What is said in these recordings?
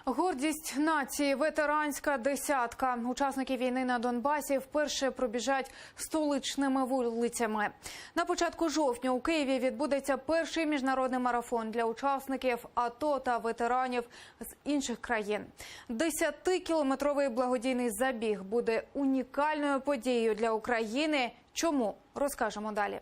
Гордість нації – ветеранська десятка. Учасники війни на Донбасі вперше пробіжать столичними вулицями. На початку жовтня у Києві відбудеться перший міжнародний марафон для учасників АТО та ветеранів з інших країн. 10-кілометровий благодійний забіг буде унікальною подією для України. Чому? Розкажемо далі.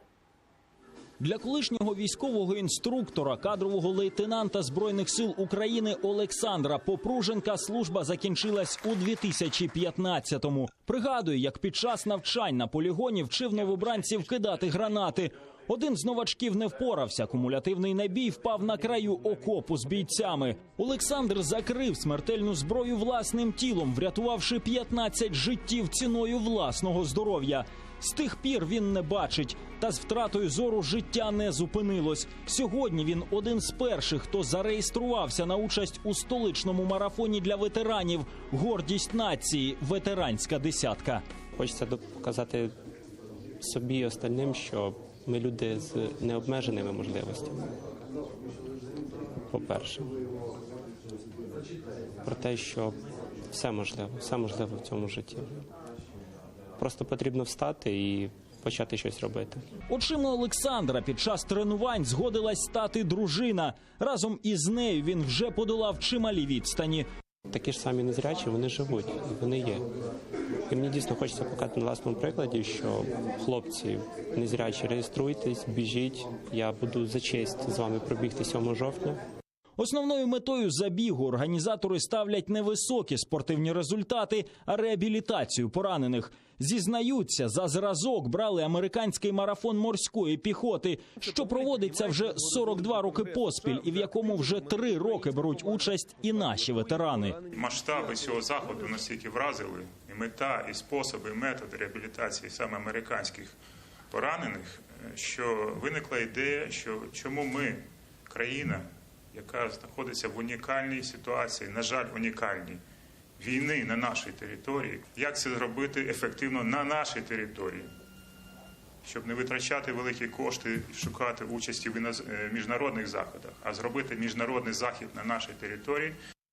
Для колишнього військового інструктора, кадрового лейтенанта Збройних сил України Олександра Попруженка служба закінчилась у 2015-му. Пригадує, як під час навчань на полігоні вчив новобранців кидати гранати. Один з новачків не впорався, кумулятивний набій впав на краю окопу з бійцями. Олександр закрив смертельну зброю власним тілом, врятувавши 15 життів ціною власного здоров'я. З тих пір він не бачить, та з втратою зору життя не зупинилось. Сьогодні він один з перших, хто зареєструвався на участь у столичному марафоні для ветеранів «Гордість нації. Ветеранська десятка». Хочеться показати собі і остальним, що ми люди з необмеженими можливостями. По-перше, про те, що все можливо в цьому житті. Просто потрібно встати і почати щось робити. Очима Олександра під час тренувань згодилась стати дружина. Разом із нею він вже подолав чималі відстані. Такі ж самі незрячі, вони живуть, вони є. І мені дійсно хочеться показати на власному прикладі, що хлопці незрячі, реєструйтесь, біжіть. Я буду за честь з вами пробігти 7 жовтня. Основною метою забігу організатори ставлять не високі спортивні результати, а реабілітацію поранених. Зізнаються, за зразок брали американський марафон морської піхоти, що проводиться вже 42 роки поспіль і в якому вже 3 роки беруть участь і наші ветерани. Масштаби цього заходу настільки вразили, і мета, і способи, і методи реабілітації саме американських поранених, що виникла ідея, що чому ми, країна, яка знаходиться в унікальній ситуації, на жаль, унікальній, війни на нашій території, як це зробити ефективно на нашій території, щоб не витрачати великі кошти і шукати участі в міжнародних заходах, а зробити міжнародний захід на нашій території.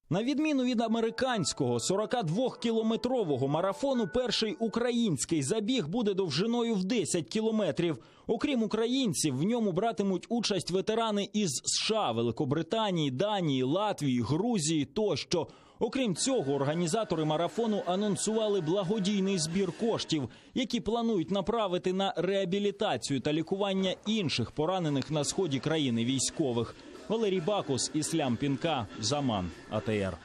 На відміну від американського 42-кілометрового марафону, перший український забіг буде довжиною в 10 кілометрів. Окрім українців, в ньому братимуть участь ветерани із США, Великобританії, Данії, Латвії, Грузії тощо. Окрім цього, організатори марафону анонсували благодійний збір коштів, які планують направити на реабілітацію та лікування інших поранених на сході країни військових. Валерій Бакус, Іслам Пінка, Заман, АТР.